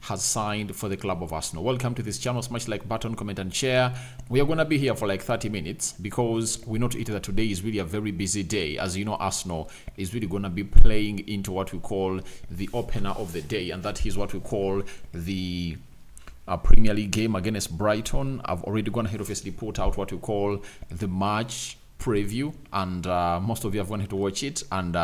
has signed for the club of Arsenal. Welcome to this channel. Smash like button, comment and share. We are going to be here for like 30 minutes because we know that today is really a very busy day. As you know, Arsenal is really going to be playing into what we call the opener of the day, and that is what we call the Premier League game against Brighton. I've already gone ahead, obviously put out what we call the match preview, and most of you have gone ahead to watch it. And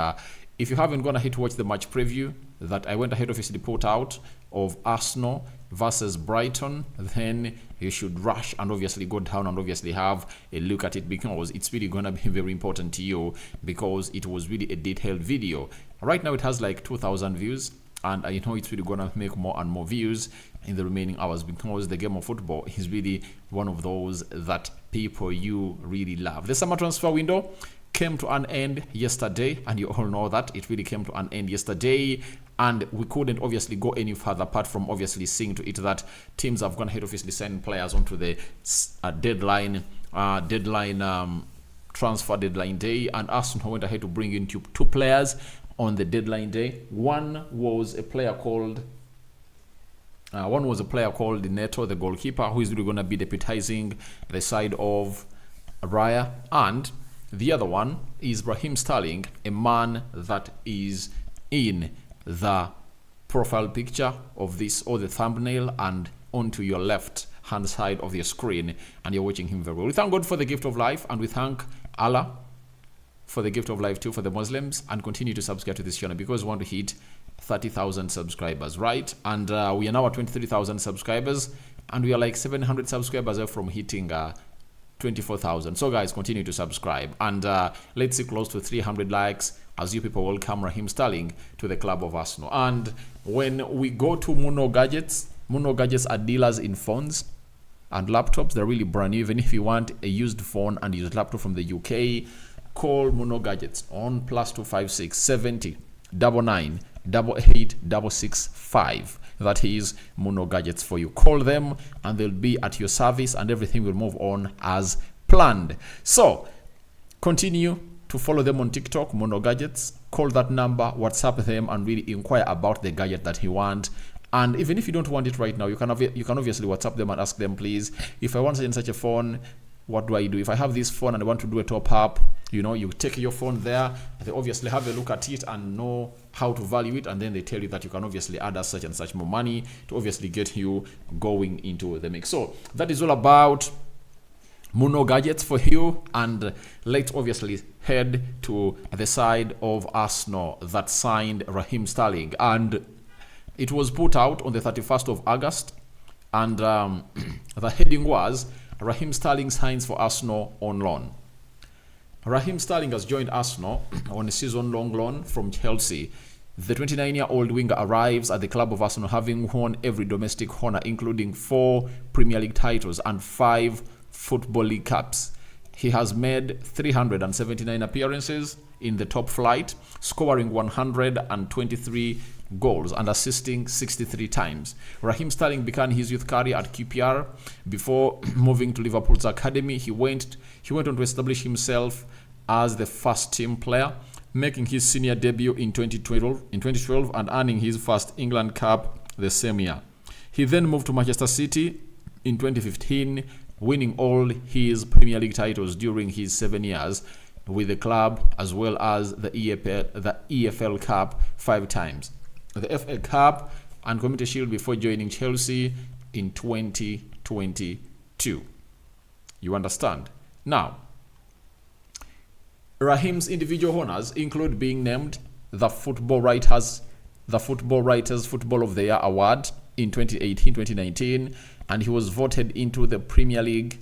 if you haven't gone ahead to watch the match preview that I went ahead obviously put out of Arsenal versus Brighton, then you should rush and obviously go down and obviously have a look at it, because it's really gonna be very important to you, because it was really a detailed video. Right now it has like 2,000 views, and I know it's really gonna make more and more views in the remaining hours, because the game of football is really one of those that people you really love. The summer transfer window came to an end yesterday, and you all know that it really came to an end yesterday, and we couldn't obviously go any further apart from obviously seeing to it that teams have gone ahead obviously sending players onto the transfer deadline day, and Arsenal went ahead to bring in two players on the deadline day. One was a player called Neto, the goalkeeper, who is really going to be deputizing the side of Raya, and the other one is Raheem Sterling, a man that is in the profile picture of this, or the thumbnail, and onto your left hand side of your screen, and you're watching him very well. We thank God for the gift of life, and we thank Allah for the gift of life too for the Muslims, and continue to subscribe to this channel because we want to hit 30,000 subscribers, right? And we are now at 23,000 subscribers, and we are like 700 subscribers away from hitting 24,000. So guys, continue to subscribe, and let's see close to 300 likes as you people welcome Raheem Sterling to the club of Arsenal. And when we go to Muno Gadgets are dealers in phones and laptops. They're really brand new. Even if you want a used phone and used laptop from the UK, call Muno Gadgets on +256 70 99 88 665. That is Muno Gadgets for you. Call them and they'll be at your service, and everything will move on as planned. So continue to follow them on TikTok, Muno Gadgets. Call that number, WhatsApp them, and really inquire about the gadget that you want. And even if you don't want it right now, you can obviously WhatsApp them and ask them, please, if I want such a phone, what do I do? If I have this phone and I want to do a top up, you know, you take your phone there, they obviously have a look at it and know how to value it, and then they tell you that you can obviously add such and such more money to obviously get you going into the mix. So that is all about Muno Gadgets for you, and let's obviously head to the side of Arsenal that signed Raheem Sterling, and it was put out on the 31st of August, and the heading was Raheem Sterling signs for Arsenal on loan. Raheem Sterling has joined Arsenal on a season-long loan from Chelsea. The 29-year-old winger arrives at the club of Arsenal having won every domestic honour, including 4 Premier League titles and 5 Football League Cups. He has made 379 appearances in the top flight, scoring 123 goals and assisting 63 times. Raheem Sterling began his youth career at QPR before moving to Liverpool's academy. He went on to establish himself as the first team player, making his senior debut in 2012 and earning his first England cap the same year. He then moved to Manchester City in 2015, winning all his Premier League titles during his 7 years with the club, as well as the EFL Cup 5 times, the FA Cup and Community Shield before joining Chelsea in 2022. You understand? Now, Raheem's individual honors include being named the Football Writers Football of the Year award in 2018-2019, and he was voted into the Premier League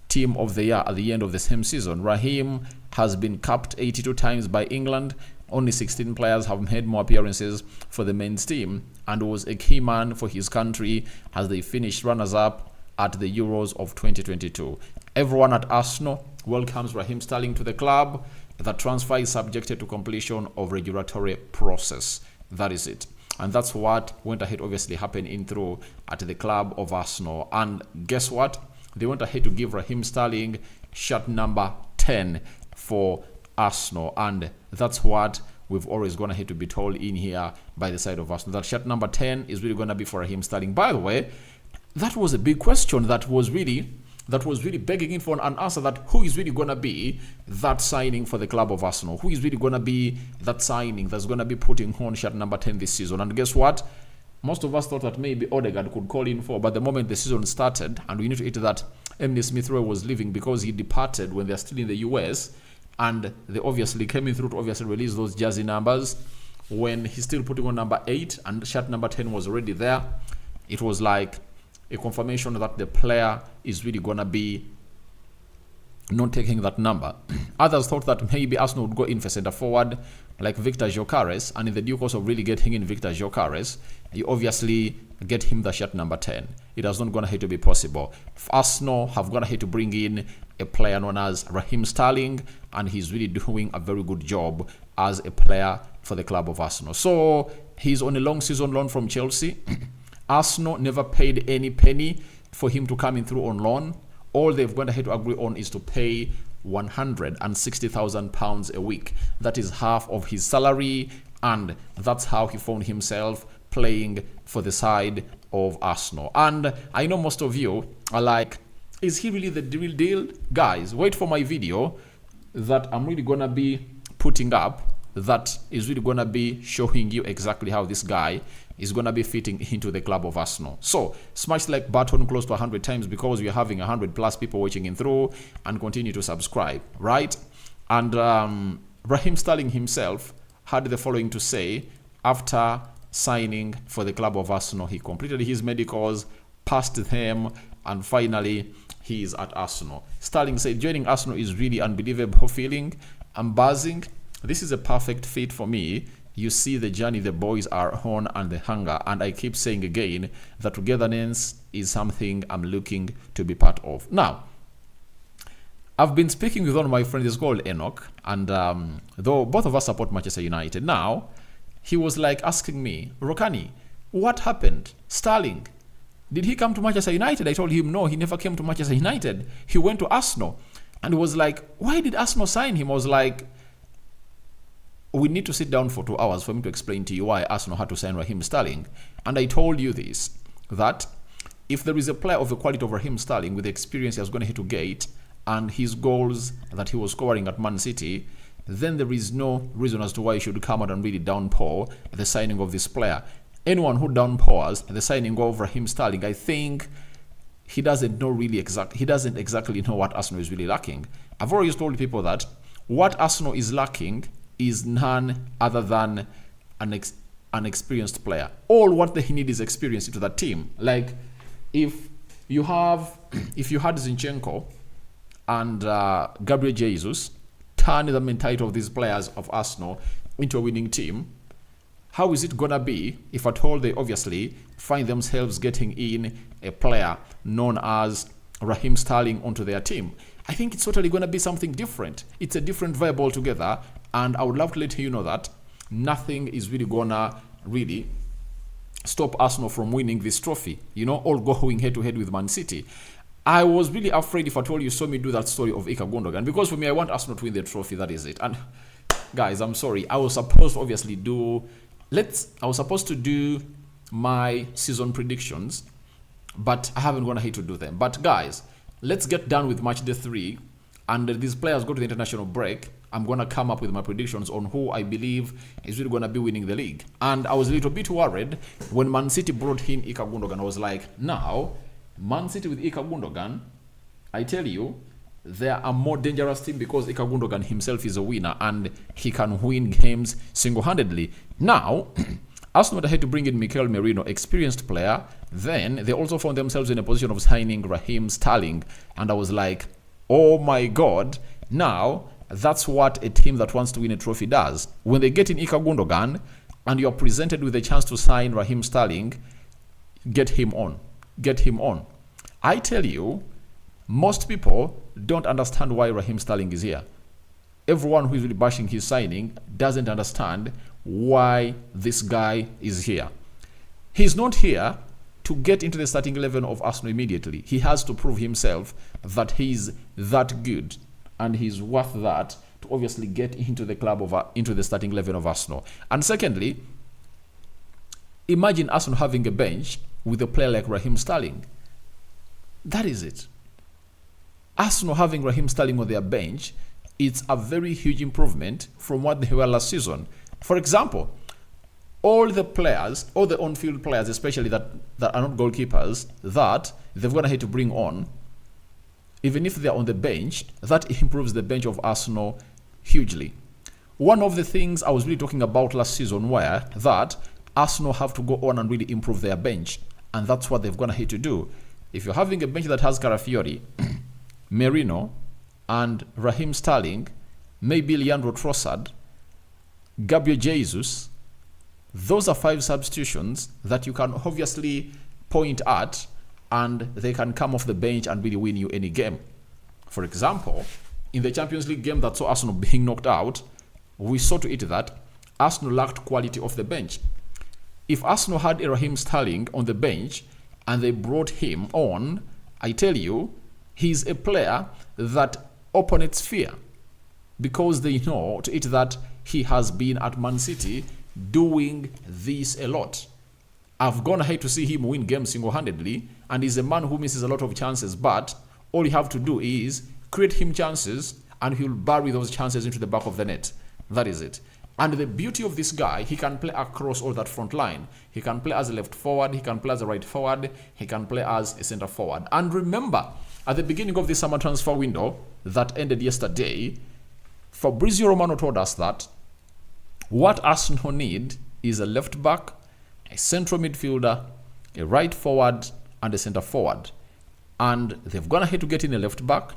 Team of the Year at the end of the same season. Raheem has been capped 82 times by England. Only 16 players have made more appearances for the men's team, and was a key man for his country as they finished runners-up at the Euros of 2022. Everyone at Arsenal welcomes Raheem Sterling to the club. The transfer is subjected to completion of regulatory process. That is it. And that's what went ahead obviously happening through at the club of Arsenal. And guess what? They went ahead to give Raheem Sterling shirt number 10 for Arsenal, and that's what we've always gonna have to be told in here by the side of Arsenal that shirt number 10 is really gonna be for Raheem Sterling. By the way, that was a big question that was really begging in for an answer, that who is really gonna be that signing for the club of Arsenal? Who is really gonna be that signing that's gonna be putting on shirt number 10 this season? And guess what? Most of us thought that maybe Odegaard could call in for, but the moment the season started, and we need to hit that Emily Smith-Rowe was leaving because he departed when they're still in the US, and they obviously came in through to obviously release those jersey numbers when he's still putting on number 8 and shirt number 10 was already there. It was like a confirmation that the player is really gonna be not taking that number. Others thought that maybe Arsenal would go in for centre forward like Victor Gyökeres, and in the due course of really getting in Victor Gyökeres, you obviously get him the shirt number 10. It has not gonna have to be possible. Arsenal have gonna have to bring in a player known as Raheem Sterling, and he's really doing a very good job as a player for the club of Arsenal. So he's on a long season loan from Chelsea. Arsenal never paid any penny for him to come in through on loan. All they've gone ahead to agree on is to pay £160,000 a week. That is half of his salary, and that's how he found himself playing for the side of Arsenal. And I know most of you are like, is he really the real deal? Guys, wait for my video that I'm really gonna be putting up, that is really gonna be showing you exactly how this guy is gonna be fitting into the club of Arsenal. So smash the like button close to 100 times because we're having 100+ people watching in through, and continue to subscribe, right? And Raheem Sterling himself had the following to say after signing for the club of Arsenal. He completed his medicals, passed them, and finally he is at Arsenal. Sterling said, joining Arsenal is really unbelievable feeling. I'm buzzing. This is a perfect fit for me. You see the journey the boys are on and the hunger, and I keep saying again that togetherness is something I'm looking to be part of. Now, I've been speaking with one of my friends, he's called Enoch, and though both of us support Manchester United, now he was like asking me, Rokani, what happened? Sterling, did he come to Manchester United? I told him no, he never came to Manchester United. He went to Arsenal. And he was like, why did Arsenal sign him? I was like, we need to sit down for 2 hours for me to explain to you why Arsenal had to sign Raheem Sterling. And I told you this, that if there is a player of the quality of Raheem Sterling with the experience he was going to hit to gate and his goals that he was scoring at Man City, then there is no reason as to why he should come out and really downpour the signing of this player. Anyone who downpours the signing of Raheem Sterling, I think he doesn't exactly know what Arsenal is really lacking. I've always told people that what Arsenal is lacking is none other than an experienced player. All what they need is experience into that team. Like if you had Zinchenko and Gabriel Jesus turn the mentality of these players of Arsenal into a winning team, how is it gonna be if at all they obviously find themselves getting in a player known as Raheem Sterling onto their team? I think it's totally gonna be something different. It's a different vibe altogether, and I would love to let you know that nothing is really gonna really stop Arsenal from winning this trophy. You know, all going head to head with Man City. I was really afraid if at all you saw me do that story of Ika Gundogan, because for me, I want Arsenal to win the trophy. That is it. And guys, I'm sorry. I was supposed to obviously do my season predictions, but I haven't gone ahead to do them. But guys, let's get done with match day 3, and these players go to the international break. I'm gonna come up with my predictions on who I believe is really gonna be winning the league. And I was a little bit worried when Man City brought in Ika Gundogan. I was like, now Man City with Ika Gundogan, I tell you, they are a more dangerous team because Ika Gundogan himself is a winner and he can win games single-handedly. Now, Arsenal had to bring in Mikel Merino, experienced player. Then they also found themselves in a position of signing Raheem Sterling. And I was like, oh my God, now that's what a team that wants to win a trophy does. When they get in Ika Gundogan and you're presented with a chance to sign Raheem Sterling, get him on. Get him on. I tell you, most people don't understand why Raheem Sterling is here. Everyone who is really bashing his signing doesn't understand why this guy is here. He's not here to get into the starting 11 of Arsenal immediately. He has to prove himself that he's that good and he's worth that to obviously get into the into the starting 11 of Arsenal. And secondly, imagine Arsenal having a bench with a player like Raheem Sterling. That is it. Arsenal having Raheem Sterling on their bench, it's a very huge improvement from what they were last season. For example, all the players, all the on-field players, especially that are not goalkeepers, that they've gone ahead to bring on, even if they're on the bench, that improves the bench of Arsenal hugely. One of the things I was really talking about last season were that Arsenal have to go on and really improve their bench, and that's what they've gone ahead to do. If you're having a bench that has Carafiori, Merino, and Raheem Sterling, maybe Leandro Trossard, Gabriel Jesus, those are 5 substitutions that you can obviously point at, and they can come off the bench and really win you any game. For example, in the Champions League game that saw Arsenal being knocked out, we saw to it that Arsenal lacked quality off the bench. If Arsenal had a Raheem Sterling on the bench and they brought him on, I tell you, he's a player that opponents fear, because they know to it that he has been at Man City doing this a lot. I've gone ahead to see him win games single-handedly, and he's a man who misses a lot of chances, but all you have to do is create him chances and he'll bury those chances into the back of the net. That is it. And the beauty of this guy, he can play across all that front line. He can play as a left forward, he can play as a right forward, he can play as a center forward. And remember, at the beginning of the summer transfer window that ended yesterday, Fabrizio Romano told us that what Arsenal need is a left back, a central midfielder, a right forward, and a center forward. And they've gone ahead to get in a left back,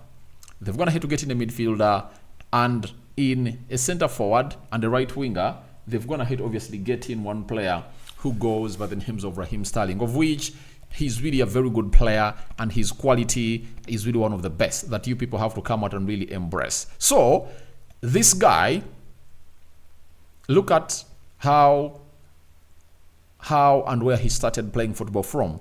they've gone ahead to get in a midfielder, and in a center forward and a right winger, they've gone ahead obviously get in one player who goes by the names of Raheem Sterling, of which he's really a very good player, and his quality is really one of the best that you people have to come out and really embrace. So this guy, look at how and where he started playing football from.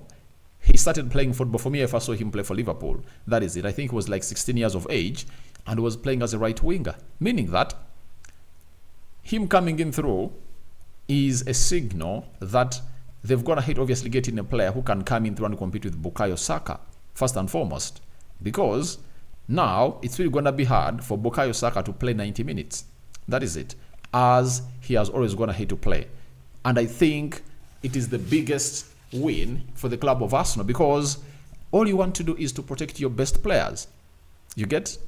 He started playing football, for me, I first saw him play for Liverpool. That is it. I think he was like 16 years of age and was playing as a right winger, meaning that him coming in through is a signal that they've gone ahead obviously getting a player who can come in through and compete with Bukayo Saka, first and foremost, because now it's really going to be hard for Bukayo Saka to play 90 minutes. That is it, as he has always gone ahead to play. And I think it is the biggest win for the club of Arsenal, because all you want to do is to protect your best players. You get?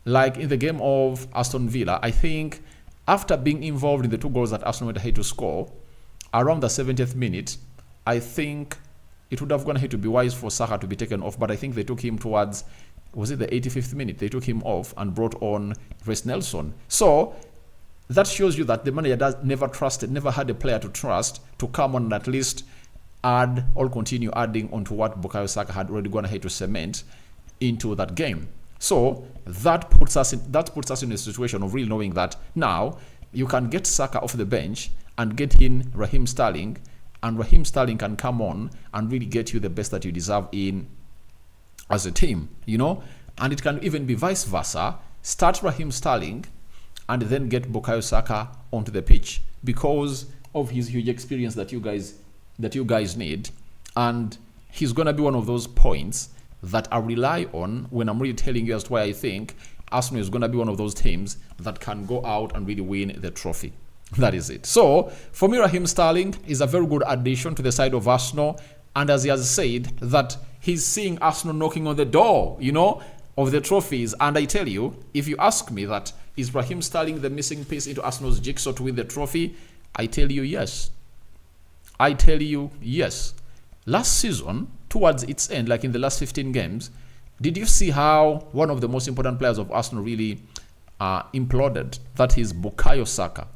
Like in the game of Aston Villa, I think after being involved in the 2 goals that Arsenal went ahead to score, around the 70th minute, I think it would have gone ahead to be wise for Saka to be taken off, but I think they took him towards, was it the 85th minute? They took him off and brought on Reece Nelson. So that shows you that the manager never had a player to trust to come on and at least add or continue adding onto what Bukayo Saka had already gone ahead to cement into that game. So that puts us in a situation of really knowing that now you can get Saka off the bench and get in Raheem Sterling, and Raheem Sterling can come on and really get you the best that you deserve in as a team, you know. And it can even be vice versa. Start Raheem Sterling and then get Bukayo Saka onto the pitch because of his huge experience that you guys need, and he's gonna be one of those points that I rely on when I'm really telling you as to why I think Arsenal is gonna be one of those teams that can go out and really win the trophy. That is it. So for me, Raheem Sterling is a very good addition to the side of Arsenal, and as he has said that he's seeing Arsenal knocking on the door, you know, of the trophies. And I tell you, if you ask me that is Raheem Sterling the missing piece into Arsenal's jigsaw to win the trophy, I tell you yes. I tell you yes. Last season, towards its end, like in the last 15 games, did you see how one of the most important players of Arsenal really imploded? That is Bukayo Saka.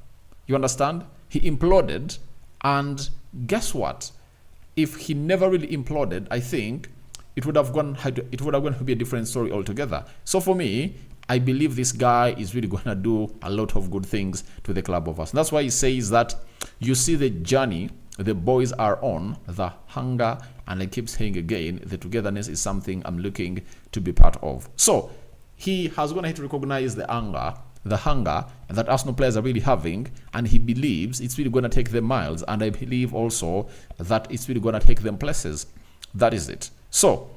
You understand? He imploded, and guess what? If he never really imploded, I think it would have gone to be a different story altogether. So for me, I believe this guy is really going to do a lot of good things to the club of Arsenal. That's why he says that you see the journey the boys are on, the hunger, and I keep saying again, the togetherness is something I'm looking to be part of. So he has gone ahead to recognize the anger the hunger that Arsenal players are really having, and he believes it's really going to take them miles, and I believe also that it's really going to take them places. That is it. So,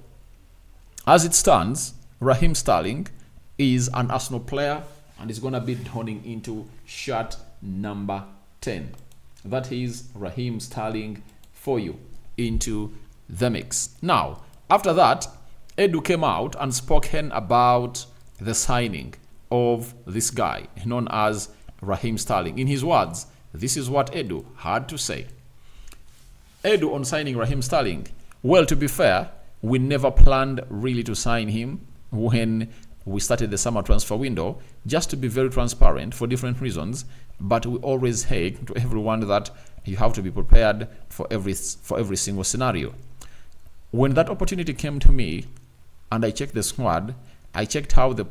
as it stands, Raheem Sterling is an Arsenal player and is going to be donning into shirt number 10. That is Raheem Sterling for you into the mix. Now, after that, Edu came out and spoken about the signing of this guy known as Raheem Sterling. In his words, this is what Edu had to say. Edu on signing Raheem Sterling. Well, to be fair, we never planned really to sign him when we started the summer transfer window, just to be very transparent for different reasons. But we always say to everyone that you have to be prepared for every single scenario. When that opportunity came to me and I checked the squad, I checked how he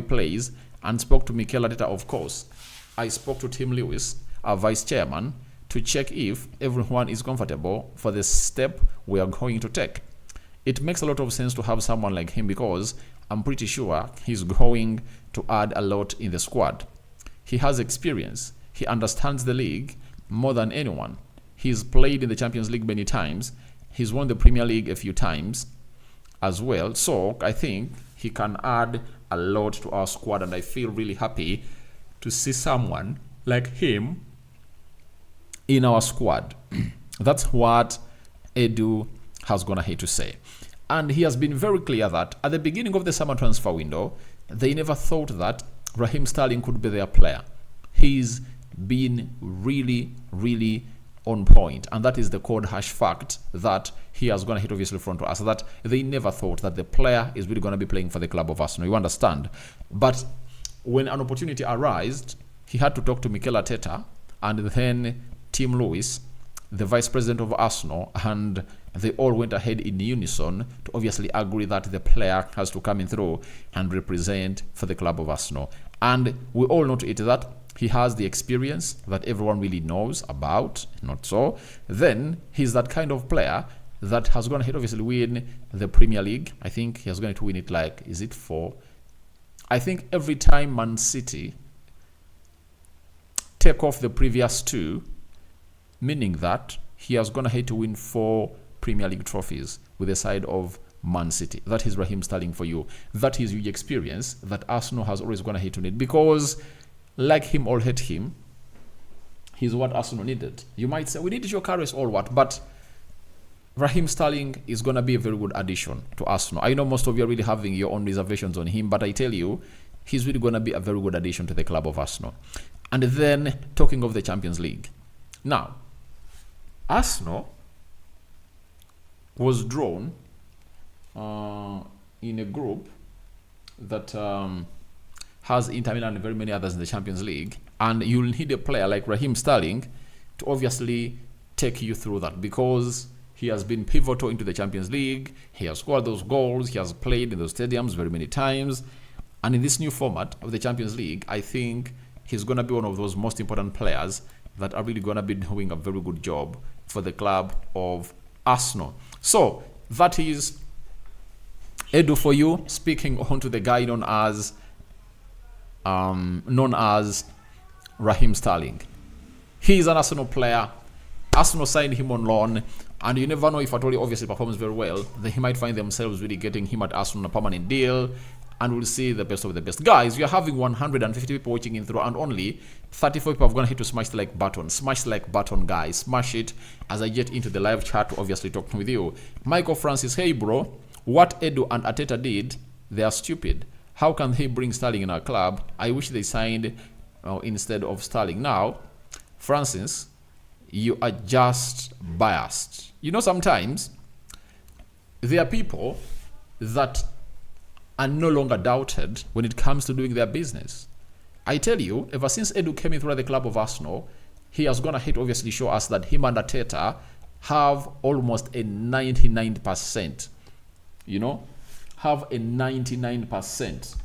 plays, and spoke to Mikel Arteta, of course. I spoke to Tim Lewis, our vice chairman, to check if everyone is comfortable for the step we are going to take. It makes a lot of sense to have someone like him because I'm pretty sure he's going to add a lot in the squad. He has experience. He understands the league more than anyone. He's played in the Champions League many times. He's won the Premier League a few times as well. So I think he can add a lot to our squad, and I feel really happy to see someone like him in our squad. That's what Edu has gone ahead to say. And he has been very clear that at the beginning of the summer transfer window, they never thought that Raheem Sterling could be their player. He's been really, really on point, and that is the cold hash fact that he has gone ahead obviously front to us, that they never thought that the player is really going to be playing for the club of Arsenal. You understand? But when an opportunity arose, he had to talk to Mikel Arteta and then Tim Lewis, the vice president of Arsenal, and they all went ahead in unison to obviously agree that the player has to come in through and represent for the club of Arsenal. And we all know to it that he has the experience that everyone really knows about, not so. Then he's that kind of player that has gone ahead obviously win the Premier League. I think he has going to win it like, is it 4? I think every time Man City take off the previous 2, meaning that he has gone ahead to win 4 Premier League trophies with the side of Man City. That is Raheem Sterling for you. That is huge experience that Arsenal has always gone ahead to need, because like him or hate him, he's what Arsenal needed. You might say, we need Joe Carres or what, but Raheem Sterling is going to be a very good addition to Arsenal. I know most of you are really having your own reservations on him, but I tell you, he's really going to be a very good addition to the club of Arsenal. And then, talking of the Champions League. Now, Arsenal was drawn in a group that has Inter Milan and very many others in the Champions League, and you'll need a player like Raheem Sterling to obviously take you through that, because he has been pivotal into the Champions League. He has scored those goals. He has played in those stadiums very many times. And in this new format of the Champions League, I think he's going to be one of those most important players that are really going to be doing a very good job for the club of Arsenal. So that is Edu for you, speaking on to the guy known as Raheem Sterling. He is an Arsenal player. Arsenal signed him on loan, and you never know if at all he obviously performs very well, then he might find themselves really getting him at Arsenal on a permanent deal, and we'll see the best of the best. Guys, we are having 150 people watching in through, and only 34 people have gone ahead to smash the like button. Smash the like button, guys. Smash it as I get into the live chat to obviously talk with you. Michael Francis, hey bro, what Edu and Arteta did, they are stupid. How can they bring Sterling in our club? I wish they signed instead of Sterling. Now, Francis, you are just biased. You know, sometimes there are people that are no longer doubted when it comes to doing their business. I tell you, ever since Edu came in through the club of Arsenal, he has gone ahead to obviously show us that him and Arteta have almost a 99%, have a 99%,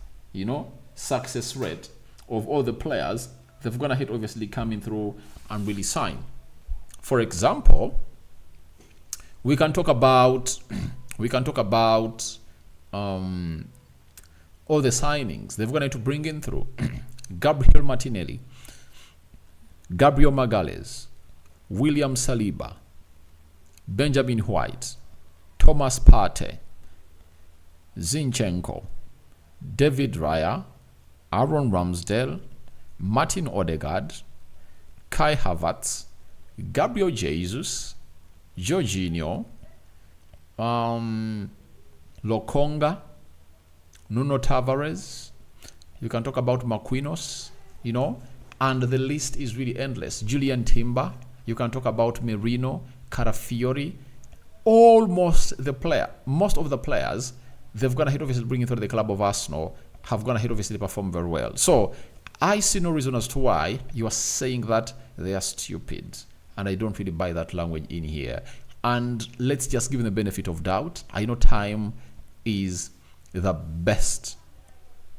success rate of all the players they've gone ahead obviously coming through and really sign. For example, we can talk about all the signings they've gone to bring in through Gabriel Martinelli, Gabriel Magalhaes, William Saliba, Benjamin White, Thomas Partey, Zinchenko, David Raya, Aaron Ramsdale, Martin Odegaard, Kai Havertz, Gabriel Jesus, Jorginho, Lokonga, Nuno Tavares. You can talk about Marquinhos, and the list is really endless. Julian Timber. You can talk about Merino, Carafiori. Most of the players they've gone ahead obviously bringing through the club of Arsenal have gone ahead obviously perform very well. So I see no reason as to why you are saying that they are stupid, and I don't really buy that language in here. And let's just give them the benefit of doubt. I know time is the best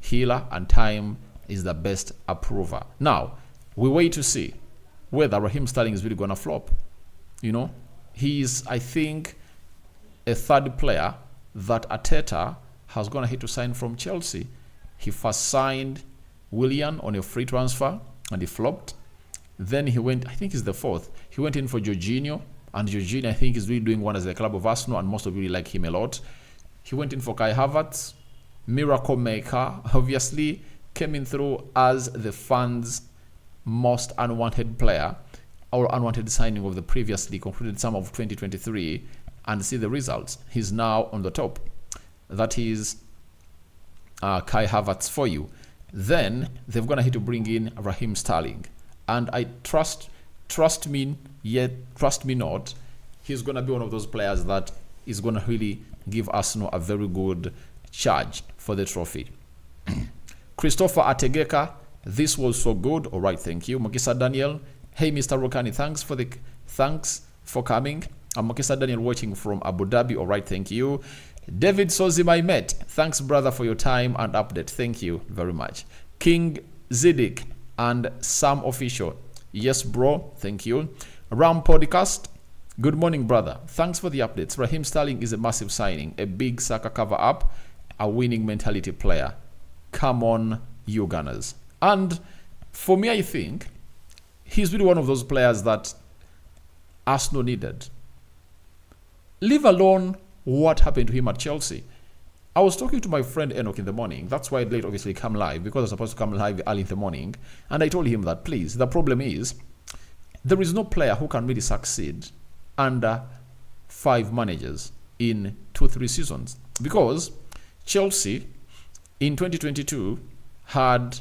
healer and time is the best approver. Now we wait to see whether Raheem Sterling is really going to flop. He's, I think, a third player that Arteta has gone ahead to sign from Chelsea. He first signed Willian on a free transfer and he flopped. Then he went, I think he's the fourth. He went in for Jorginho, and Jorginho I think is really doing one as the club of Arsenal, and most of you really like him a lot. He went in for Kai Havertz, miracle maker, obviously came in through as the fans' most unwanted player or unwanted signing of the previously concluded summer of 2023, and see the results. He's now on the top. That is Kai Havertz for you. Then they've gone ahead to bring in Raheem Sterling, and I trust me not, he's gonna be one of those players that is gonna really give Arsenal a very good charge for the trophy. Christopher Ategeka, this was so good. All right, thank you. Makisa Daniel, hey Mr. Rokani, thanks for coming. I'm Makisa Daniel watching from Abu Dhabi. All right, thank you. David Sozi, my mate, thanks brother for your time and update. Thank you very much. King Zidik and Sam Official, yes bro, thank you. Ram Podcast, good morning brother, thanks for the updates. Raheem Sterling is a massive signing, a big Saka cover up, a winning mentality player. Come on, you Gunners. And for me, I think he's really one of those players that Arsenal needed. Leave alone what happened to him at Chelsea. I was talking to my friend Enoch in the morning. That's why I late obviously come live, because I was supposed to come live early in the morning. And I told him that, please, the problem is there is no player who can really succeed under 5 managers in 2-3 seasons. Because Chelsea in 2022 had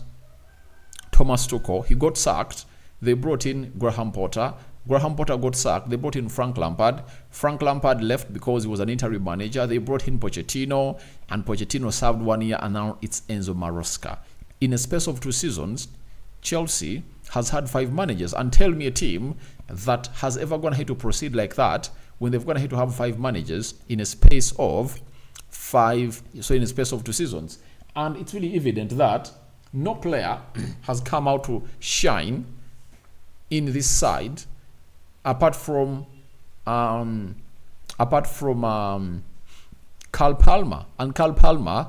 Thomas Tuchel. He got sacked. They brought in Graham Potter. Graham Potter got sacked. They brought in Frank Lampard. Frank Lampard left because he was an interim manager. They brought in Pochettino, and Pochettino served 1 year, and now it's Enzo Maresca. In a space of 2 seasons, Chelsea has had 5 managers. And tell me a team that has ever gone ahead to proceed like that when they've gone ahead to have 5 managers in a space of 2 seasons. And it's really evident that no player has come out to shine in this side apart from Carl Palmer, and Carl Palmer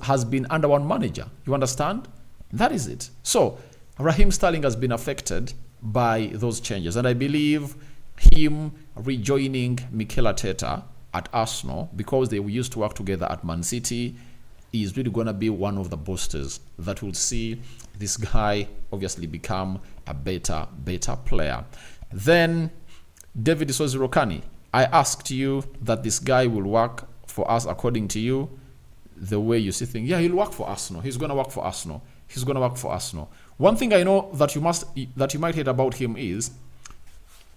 has been under one manager. You understand? That is it. So Raheem Sterling has been affected by those changes, and I believe him rejoining Mikel Arteta at Arsenal, because they used to work together at Man City, is really going to be one of the boosters that will see this guy obviously become a better player. Then David Sozi Rokani, I asked you that this guy will work for us according to you, the way you see things. Yeah, he'll work for Arsenal. He's going to work for Arsenal. He's going to work for Arsenal. One thing I know that you might hate about him is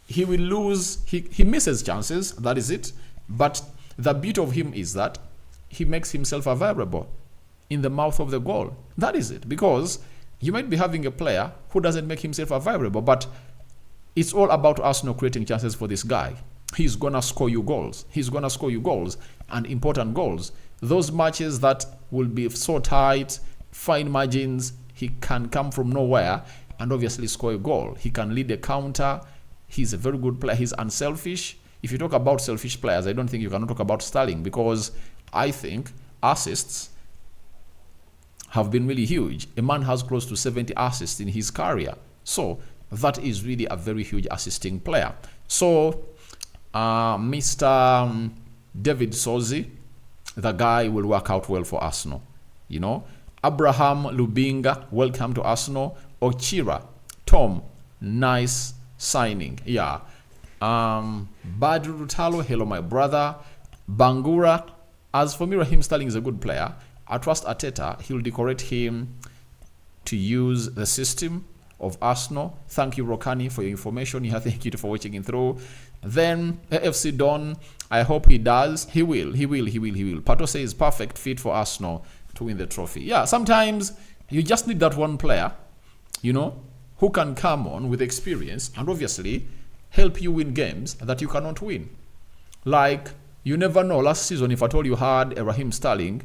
he will lose. He misses chances. That is it. But the beauty of him is that he makes himself a variable in the mouth of the goal. That is it. Because you might be having a player who doesn't make himself a variable, but it's all about Arsenal creating chances for this guy. He's going to score you goals. He's going to score you goals, and important goals. Those matches that will be so tight, fine margins, he can come from nowhere and obviously score a goal. He can lead a counter. He's a very good player. He's unselfish. If you talk about selfish players, I don't think you can talk about Sterling, because I think assists have been really huge. A man has close to 70 assists in his career. So that is really a very huge assisting player. So Mr. David Sozi, the guy will work out well for Arsenal. You know, Abraham Lubinga, welcome to Arsenal. Ochira, Tom, nice signing. Yeah. Badru Rutalo, hello my brother. Bangura, as for me, Raheem Sterling is a good player. I trust Arteta. He'll decorate him to use the system of Arsenal. Thank you, Rokani, for your information. Yeah, thank you for watching it through. Then AFC Don, I hope he does. He will. Pato says perfect fit for Arsenal to win the trophy. Yeah, sometimes you just need that one player, you know, who can come on with experience and obviously help you win games that you cannot win. Like, you never know, last season, if I told you had a Raheem Sterling,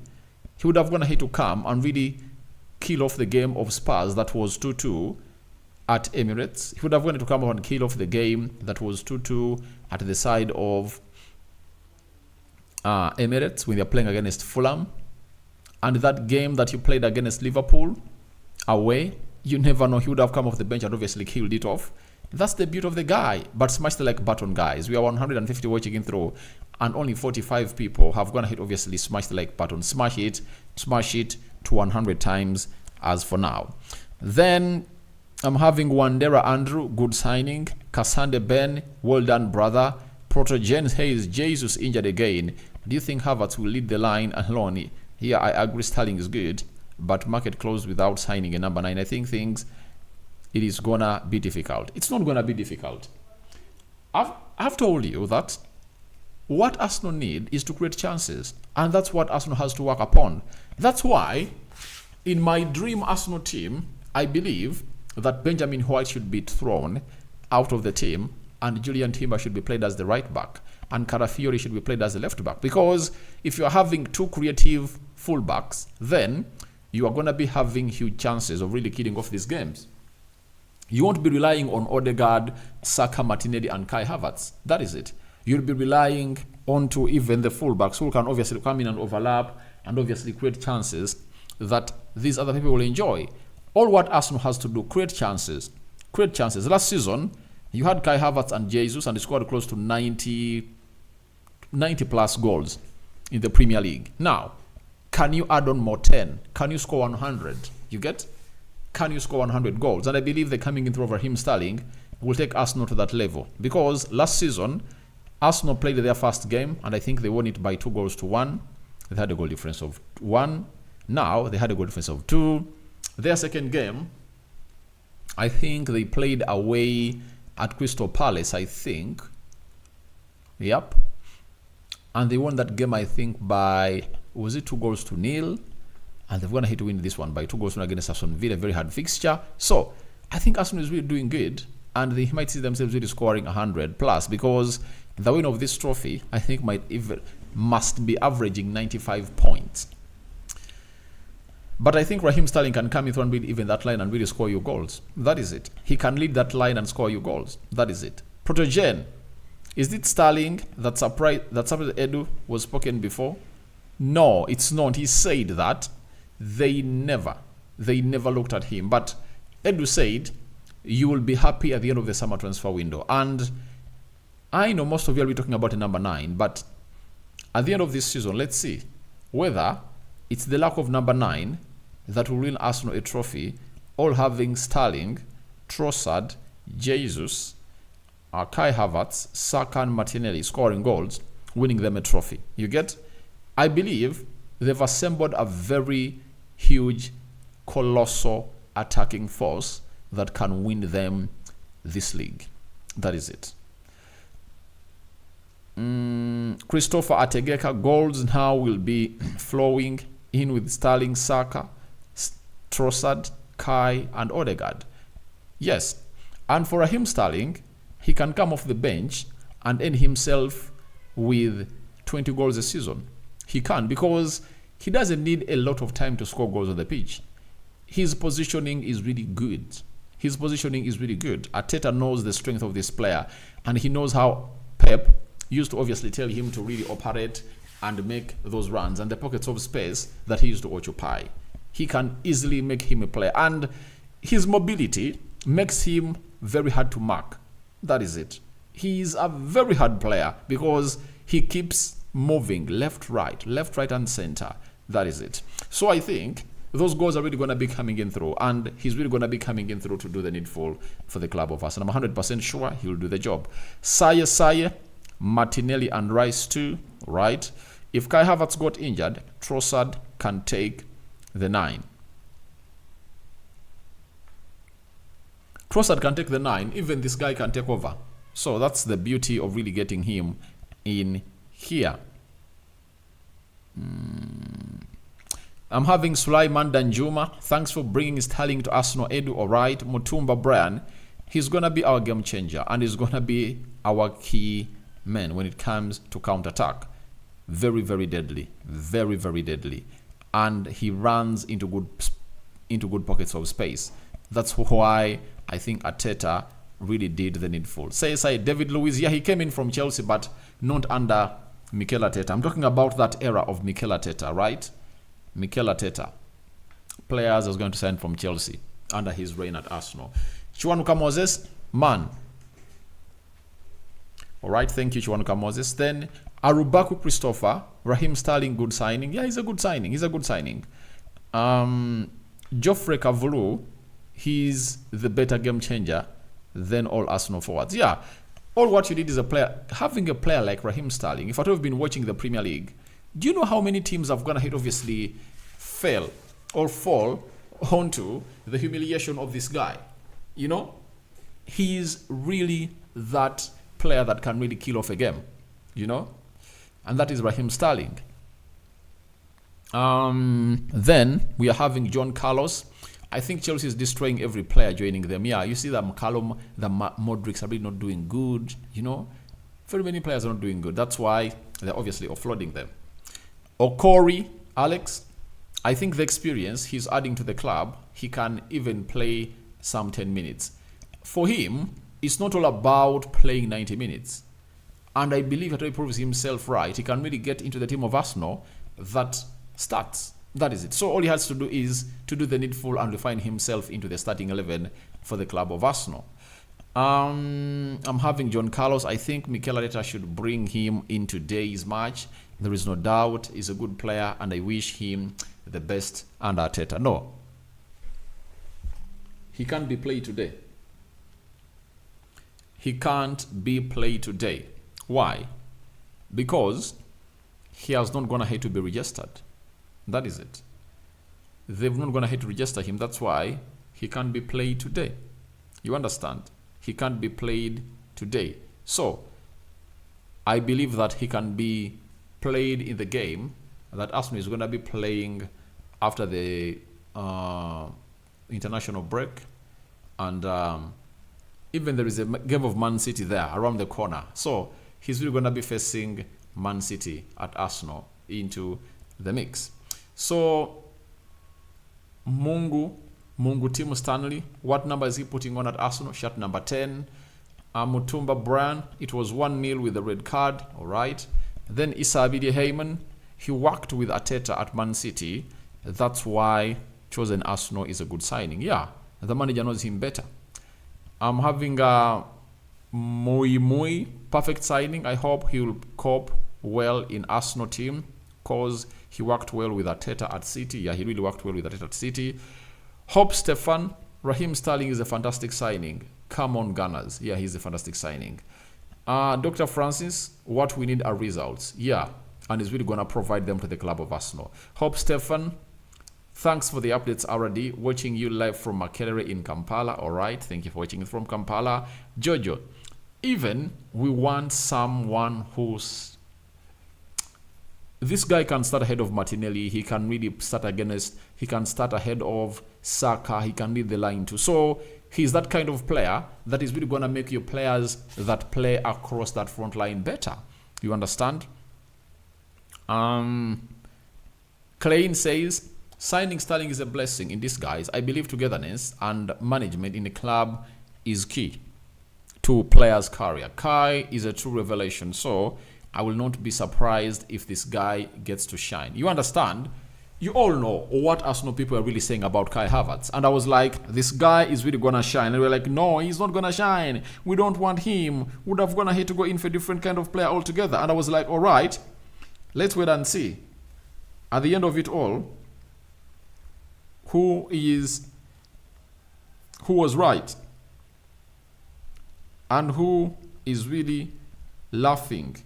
he would have gone ahead to come and really kill off the game of Spurs that was 2-2 at Emirates. He would have gone to come and kill off the game that was 2-2 at the side of Emirates when they're playing against Fulham. And that game that you played against Liverpool away, you never know, he would have come off the bench and obviously killed it off. That's the beauty of the guy. But smash the like button, guys. We are 150 watching in through, and only 45 people have gone ahead, obviously, smash the like button. Smash it to 100 times as for now. Then I'm having Wandera Andrew, good signing. Kasande Ben, well done, brother. Protogen Hayes, Jesus injured again. Do you think Havertz will lead the line alone? Here, I agree Sterling is good, but market closed without signing a number 9. I think it is gonna be difficult. It's not gonna be difficult. I've told you that what Arsenal need is to create chances, and that's what Arsenal has to work upon. That's why, in my dream Arsenal team, I believe that Benjamin White should be thrown out of the team, and Julian Timber should be played as the right back, and Carafiori should be played as the left back. Because if you're having two creative fullbacks, then you are going to be having huge chances of really killing off these games. You won't be relying on Odegaard, Saka, Martinelli, and Kai Havertz. That is it. You'll be relying onto even the fullbacks who can obviously come in and overlap and obviously create chances that these other people will enjoy. All what Arsenal has to do, create chances. Create chances. Last season, you had Kai Havertz and Jesus, and they scored close to 90 plus goals in the Premier League. Now, can you add on more 10? Can you score 100? You get? Can you score 100 goals? And I believe the coming in through Raheem Sterling will take Arsenal to that level. Because last season, Arsenal played their first game, and I think they won it by 2-1. They had a goal difference of 1. Now, they had a goal difference of 2. Their second game, I think they played away at Crystal Palace, I think. Yep. And they won that game, I think, by, was it 2-0? And they've gone ahead to win this one by 2-1 against Aston Villa, very hard fixture. So, I think Arsenal is really doing good, and they might see themselves really scoring 100 plus, because the winner of this trophy, I think, must be averaging 95 points. But I think Raheem Sterling can come in through and lead even that line and really score you goals. That is it. He can lead that line and score you goals. That is it. Protogen, is it Sterling that surprised Edu was spoken before? No, it's not. He said that they never looked at him. But Edu said, you will be happy at the end of the summer transfer window. And I know most of you will be talking about a number 9, but at the end of this season, let's see whether it's the lack of number 9 that will win Arsenal a trophy, all having Sterling, Trossard, Jesus, Kai Havertz, Saka, and Martinelli scoring goals, winning them a trophy. You get? I believe they've assembled a very huge, colossal attacking force that can win them this league. That is it. Christopher Ategeka, goals now will be flowing in with Sterling, Saka, Trossard, Kai, and Odegaard. Yes, and for Raheem Sterling, he can come off the bench and end himself with 20 goals a season. He can, because he doesn't need a lot of time to score goals on the pitch. His positioning is really good. Arteta knows the strength of this player, and he knows how Pep used to obviously tell him to really operate and make those runs and the pockets of space that he used to occupy. he can easily make him a player. And his mobility makes him very hard to mark. That is it. He's a very hard player because he keeps moving left, right, and center. That is it. So I think those goals are really going to be coming in through, and he's really going to be coming in through to do the needful for the club of us. And I'm 100% sure he'll do the job. Saye, Martinelli, and Rice too, right? If Kai Havertz got injured, Trossard can take the 9. Trossard can take the 9. Even this guy can take over. So that's the beauty of really getting him in here. I'm having Sulaiman Danjuma. Thanks for bringing Sterling to Arsenal, Edu. All right. Mutumba Brian. He's going to be our game changer. And he's going to be our key man when it comes to counter-attack. Very, very deadly. Very, very deadly. And he runs into good pockets of space. That's why I think Arteta really did the needful. Say David Luiz. Yeah, he came in from Chelsea, but not under Mikel Arteta. I'm talking about that era of Mikel Arteta, right? Mikel Arteta. Players was going to sign from Chelsea under his reign at Arsenal. Chuanuka Moses, man. All right, thank you, Chuanuka Moses. Then Arubaku Christopher, Raheem Sterling, good signing. Yeah, he's a good signing. Geoffrey Kavulu, he's the better game changer than all Arsenal forwards. Yeah, all what you need is having a player like Raheem Sterling. If I have been watching the Premier League, do you know how many teams have gone ahead, obviously, fail or fall onto the humiliation of this guy? You know, he's really that player that can really kill off a game, you know, and that is Raheem Sterling. Then we are having John Carlos. I think Chelsea is destroying every player joining them. Yeah, you see that McCallum, the Modrics are really not doing good, you know. Very many players are not doing good. That's why they're obviously offloading them. Okori, Alex, I think the experience he's adding to the club, he can even play some 10 minutes. For him, it's not all about playing 90 minutes. And I believe that he proves himself right. He can really get into the team of Arsenal that starts. That is it. So all he has to do is to do the needful and refine himself into the starting 11 for the club of Arsenal. I'm having John Carlos. I think Mikel Arteta should bring him in today's match. There is no doubt. He's a good player, and I wish him the best under Arteta. No, he can't be played today. He can't be played today. Why? Because he has not gone ahead to be registered. That is it. They've not gone ahead to register him. That's why he can't be played today. You understand? He can't be played today. So, I believe that he can be played in the game that Arsenal is going to be playing after the international break. And even there is a game of Man City there around the corner. So, he's really going to be facing Man City at Arsenal into the mix. So, Mungu Timo Stanley, what number is he putting on at Arsenal? Shirt number 10. Mutumba Brian, it was 1-0 with the red card. All right. Then Issa Abidi Heyman, he worked with Arteta at Man City. That's why chosen Arsenal is a good signing. Yeah, the manager knows him better. I'm having a Mui, perfect signing. I hope he will cope well in Arsenal team because he worked well with Arteta at City. Yeah, he really worked well with Arteta at City. Hope Stefan, Raheem Sterling is a fantastic signing. Come on, Gunners. Yeah, he's a fantastic signing. Dr. Francis, what we need are results. Yeah, and he's really going to provide them to the club of Arsenal. Hope Stefan, thanks for the updates already. Watching you live from Makerere in Kampala. All right, thank you for watching it from Kampala. Jojo, even we want someone who's... This guy can start ahead of Martinelli. He can really start he can start ahead of Saka. He can lead the line too. So he's that kind of player that is really going to make your players that play across that front line better. You understand? Klein says, signing Sterling is a blessing in disguise. I believe togetherness and management in the club is key to players' career. Kai is a true revelation. So I will not be surprised if this guy gets to shine. You understand? you all know what Arsenal people are really saying about Kai Havertz. And I was like, this guy is really going to shine. And we're like, no, he's not going to shine. We don't want him. Would have gone ahead to go in for a different kind of player altogether. And I was like, all right, let's wait and see. At the end of it all, who was right? And who is really laughing?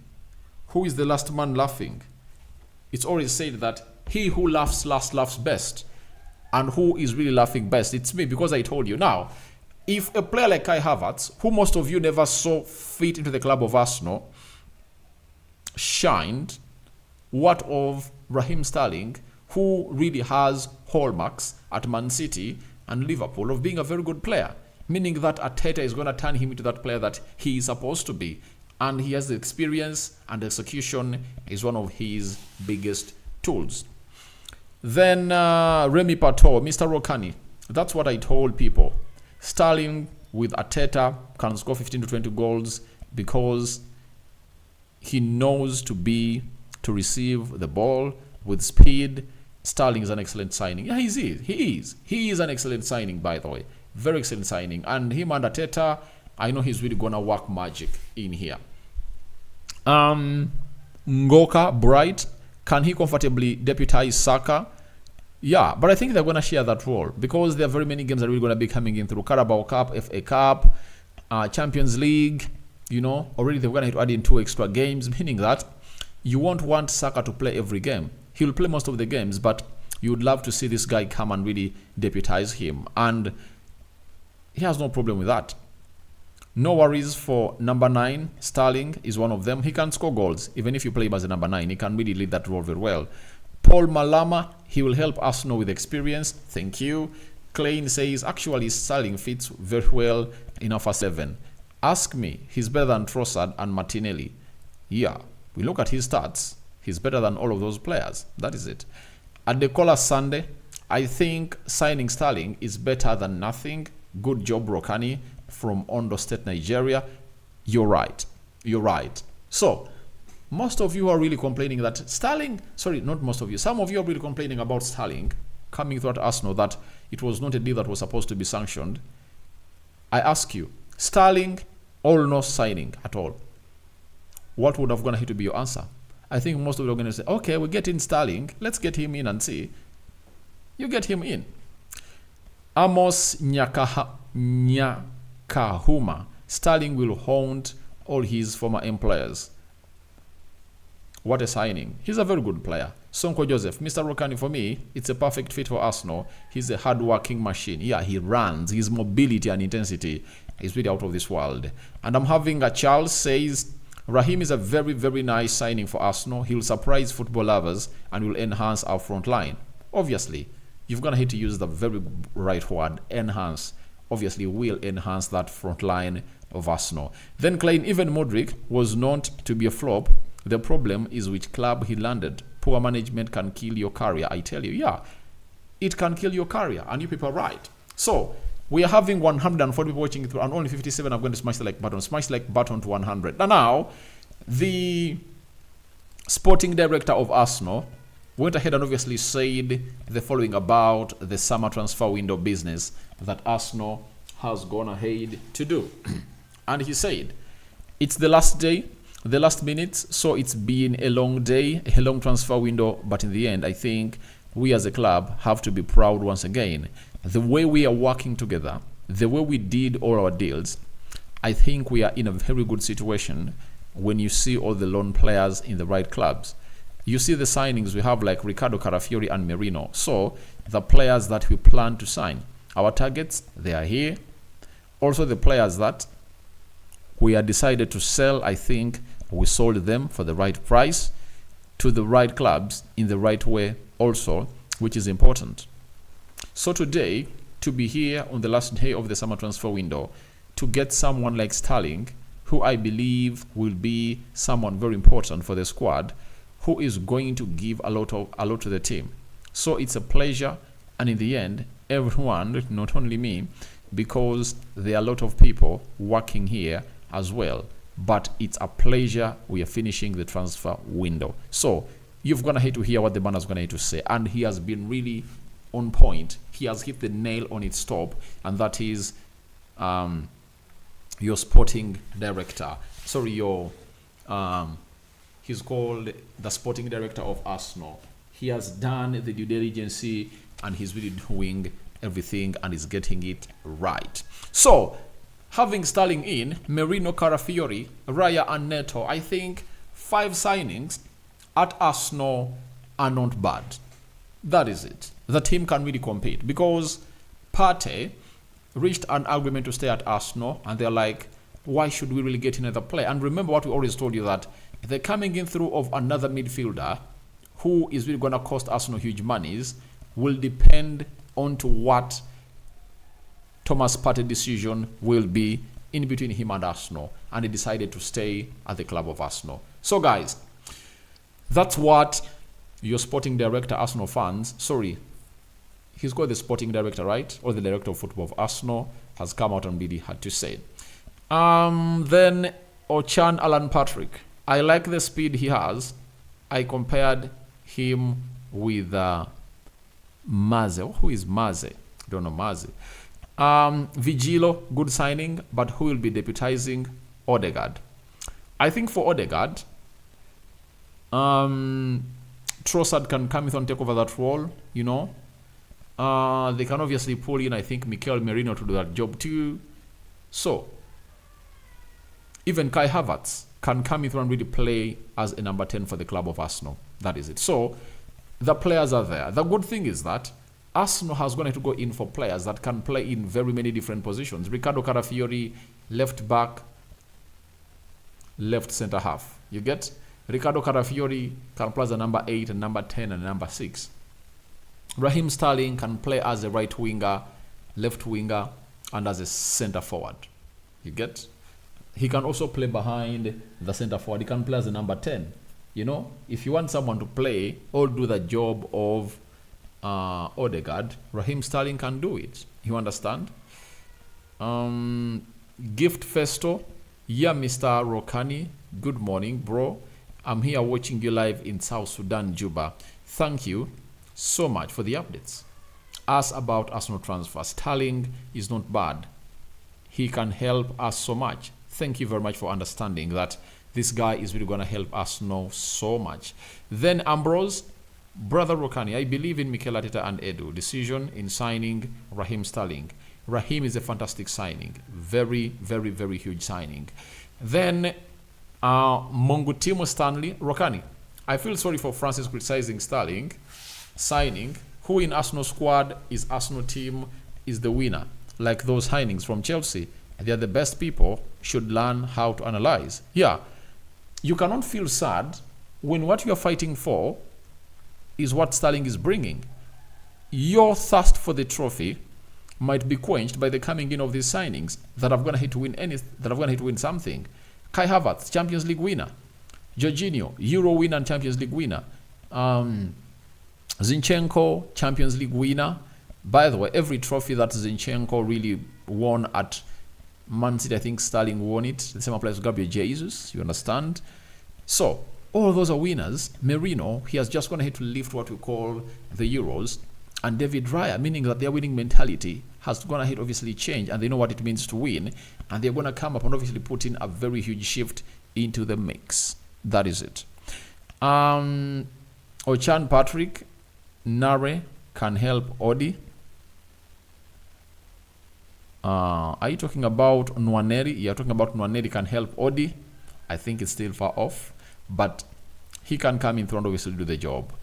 Who is the last man laughing? It's always said that he who laughs last laughs best. And who is really laughing best? It's me, because I told you. Now, if a player like Kai Havertz, who most of you never saw fit into the club of Arsenal, shined, what of Raheem Sterling, who really has hallmarks at Man City and Liverpool of being a very good player? Meaning that Arteta is going to turn him into that player that he is supposed to be. And he has the experience, and execution is one of his biggest tools. Then Remy Pato, Mr. Rokani. That's what I told people. Sterling with Arteta can score 15 to 20 goals because he knows to receive the ball with speed. Sterling is an excellent signing. Yeah, he is an excellent signing, by the way. Very excellent signing. And him and Arteta, I know he's really going to work magic in here. Ngoka, Bright, can he comfortably deputize Saka? Yeah, but I think they're going to share that role because there are very many games that are really going to be coming in through Carabao Cup, FA Cup, Champions League. Already they're going to add in 2 extra games, meaning that you won't want Saka to play every game. He'll play most of the games, but you would love to see this guy come and really deputize him. And he has no problem with that. No worries for number 9. Sterling is one of them. He can score goals. Even if you play him as a number 9, he can really lead that role very well. Paul Malama, he will help Arsenal with experience. Thank you. Klein says, actually, Sterling fits very well in our first 7. Ask me, he's better than Trossard and Martinelli. Yeah, we look at his stats. He's better than all of those players. That is it. At the Cola Sunday, I think signing Sterling is better than nothing. Good job, Rokani from Ondo State, Nigeria. You're right. So, most of you are really complaining that Sterling, sorry, not most of you, some of you are really complaining about Sterling coming through at Arsenal, that it was not a deal that was supposed to be sanctioned. I ask you, Sterling or no signing at all? What would have gone ahead to be your answer? I think most of you are going to say, okay, we get in Sterling, let's get him in and see. You get him in. Amos Nyakahuma, Sterling will haunt all his former employers. What a signing. He's a very good player. Sonko Joseph, Mr. Rokani, for me, it's a perfect fit for Arsenal. He's a hard-working machine. Yeah, he runs. His mobility and intensity is really out of this world. And I'm having a Charles says, Raheem is a very, very nice signing for Arsenal. He'll surprise football lovers and will enhance our front line. Obviously, you've got to hate to use the very right word, enhance. Obviously, will enhance that front line of Arsenal. Then Klein, even Modric was known to be a flop. The problem is which club he landed. Poor management can kill your career. I tell you, yeah, it can kill your career. And you people are right. So, we are having 140 people watching through, and only 57 are going to smash the like button. Smash the like button to 100. Now, the sporting director of Arsenal went ahead and obviously said the following about the summer transfer window business that Arsenal has gone ahead to do. And he said, it's the last day, the last minutes, so it's been a long day, a long transfer window, but in the end, I think we as a club have to be proud once again. The way we are working together, the way we did all our deals, I think we are in a very good situation when you see all the loan players in the right clubs. You see the signings we have like Ricardo Carafiori and Merino. So the players that we plan to sign, our targets, they are here. Also the players that we are decided to sell, I think we sold them for the right price to the right clubs in the right way also, which is important. So today, to be here on the last day of the summer transfer window, to get someone like Sterling, who I believe will be someone very important for the squad, who is going to give a lot to the team. So it's a pleasure, and in the end, everyone, not only me, because there are a lot of people working here as well, but it's a pleasure we are finishing the transfer window. So you've gonna hate to hear what the man is gonna hate to say, and he has been really on point. He has hit the nail on its top, and that is your sporting director. Sorry, your he's called the sporting director of Arsenal. He has done the due diligence, and he's really doing everything and is getting it right. So, having Sterling in, Merino, Carafiori, Raya, and Neto, I think 5 signings at Arsenal are not bad. That is it. The team can really compete because Partey reached an agreement to stay at Arsenal, and they're like, why should we really get another player? And remember what we always told you, that the coming in through of another midfielder who is really going to cost Arsenal huge monies will depend on to what Thomas Partey's decision will be in between him and Arsenal, and he decided to stay at the club of Arsenal. So guys, that's what your sporting director, Arsenal fans, sorry, he's called the sporting director, right? Or the director of football of Arsenal, has come out and really had to say. Then Ochan Alan Patrick, I like the speed he has. I compared him with Maze. Who is Maze? Don't know Maze. Vigilo, good signing, but who will be deputizing? Odegaard. I think for Odegaard, Trossard can come in and take over that role, you know. They can obviously pull in, I think, Mikel Merino to do that job too. So, even Kai Havertz can come in and really play as a number 10 for the club of Arsenal. That is it. So, the players are there. The good thing is that Arsenal has going to go in for players that can play in very many different positions. Ricardo Carafiori, left back, left centre half. You get? Ricardo Carafiori can play as a number 8 and number 10 and number 6. Raheem Sterling can play as a right winger, left winger, and as a centre forward. You get? He can also play behind the centre forward. He can play as a number 10. You know, if you want someone to play or do the job of Odegaard, Raheem Sterling can do it. You understand? Gift Festo. Yeah, Mr. Rokani. Good morning, bro. I'm here watching you live in South Sudan, Juba. Thank you so much for the updates. Ask about Arsenal transfer. Sterling is not bad. He can help us so much. Thank you very much for understanding that this guy is really going to help Arsenal so much. Then Ambrose, brother Rokani, I believe in Mikel Arteta and Edu. Decision in signing Raheem Sterling. Raheem is a fantastic signing. Very, very, very huge signing. Then Mongutimo Stanley, Rokani, I feel sorry for Francis criticizing Sterling signing. Who in Arsenal squad is Arsenal team is the winner? Like those signings from Chelsea. They are the best people, should learn how to analyze. Yeah, you cannot feel sad when what you are fighting for is what Sterling is bringing. Your thirst for the trophy might be quenched by the coming in of these signings that are going to hit to win something. Kai Havertz, Champions League winner. Jorginho, Euro winner and Champions League winner. Zinchenko, Champions League winner. By the way, every trophy that Zinchenko really won at Man City, I think Sterling won it. The same applies to Gabriel Jesus, you understand? So, all those are winners. Merino, he has just gone ahead to lift what we call the Euros. And David Raya, meaning that their winning mentality has gone ahead obviously change, and they know what it means to win. And they're going to come up and obviously put in a very huge shift into the mix. That is it. Ochan Patrick, Nare can help Odi. Are you talking about Nwaneri? You're talking about Nwaneri can help Odi. I think it's still far off, but he can come in front obviously do the job.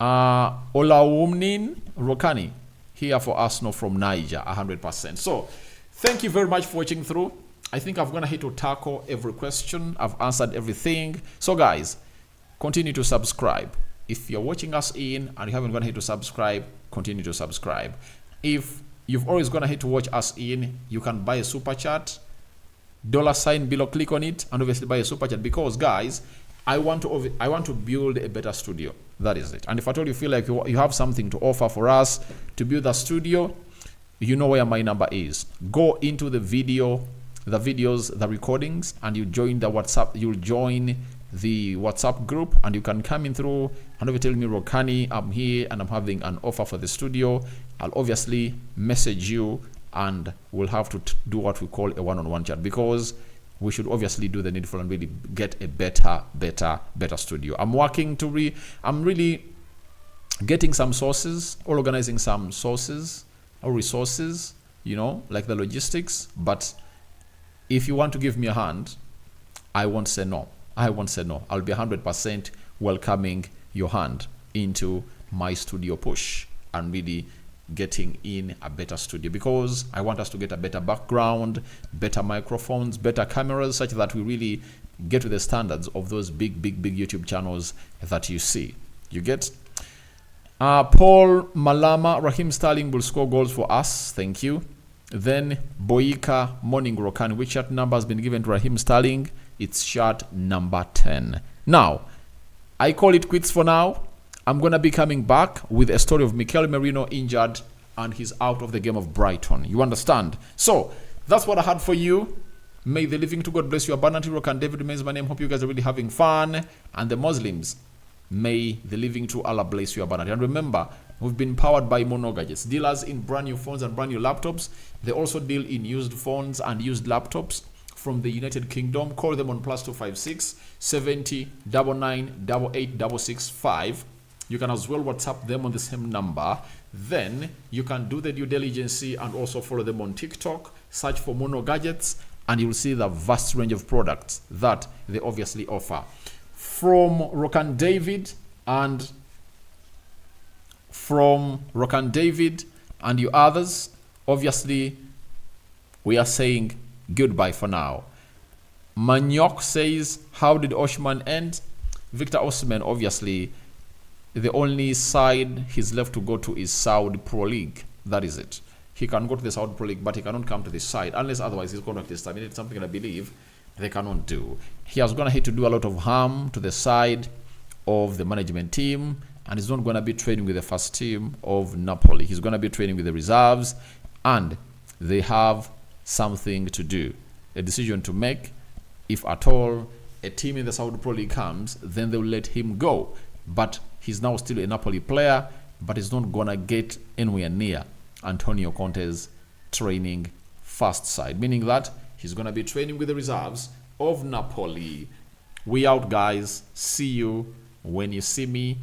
Olawumnin Rokani here for Arsenal from Niger, 100%. So thank you very much for watching through. I think I've gone ahead to tackle every question. I've answered everything. So guys, continue to subscribe. If you're watching us in and you haven't gone ahead to subscribe, continue to subscribe. If you've always gone ahead to watch us in, you can buy a super chat, $ below, click on it, and obviously buy a super chat, because guys, I want to build a better studio. That is it. And if at all you feel like you have something to offer for us to build a studio, you know where my number is. Go into the videos, the recordings, and you join the WhatsApp. You'll join the WhatsApp group, and you can come in through and if you tell me, Rokani, I'm here and I'm having an offer for the studio, I'll obviously message you and we'll have to do what we call a one-on-one chat, because we should obviously do the needful and really get a better studio. I'm working to I'm really getting some sources, or organizing some sources or resources, you know, like the logistics. But if you want to give me a hand, I won't say no. I'll be 100% welcoming your hand into my studio push and really getting in a better studio, because I want us to get a better background, better microphones, better cameras, such that we really get to the standards of those big YouTube channels that you see. You get? Paul Malama, Raheem Sterling will score goals for us. Thank you. Then Boyika, morning Rokani. Which shirt number has been given to Raheem Sterling? It's shirt number 10. Now, I call it quits for now. I'm going to be coming back with a story of Mikel Merino injured and he's out of the game of Brighton. You understand? So, that's what I had for you. May the living to God bless you abundantly. Rock and David remains my name. Hope you guys are really having fun. And the Muslims, may the living to Allah bless you abundantly. And remember, we've been powered by Mono Gadgets, dealers in brand new phones and brand new laptops. They also deal in used phones and used laptops from the United Kingdom. Call them on +256 70 99 88 665. You can as well WhatsApp them on the same number. Then you can do the due diligence and also follow them on TikTok. Search for Mono Gadgets and you'll see the vast range of products that they obviously offer. From Rokani David and you others, obviously we are saying goodbye for now. Manyok says, how did Oshman end? Victor Osimhen, obviously, the only side he's left to go to is Saudi Pro League. That is it. He can go to the Saudi Pro League, but he cannot come to this side unless otherwise his contract is terminated. Something I believe they cannot do. He has gonna hate to do a lot of harm to the side of the management team, and he's not gonna be training with the first team of Napoli. He's gonna be training with the reserves, and they have something to do, a decision to make. If at all a team in the Saudi Pro League comes, then they will let him go. But he's now still a Napoli player, but he's not gonna get anywhere near Antonio Conte's training first side, meaning that he's gonna be training with the reserves of Napoli. We out, guys. See you when you see me.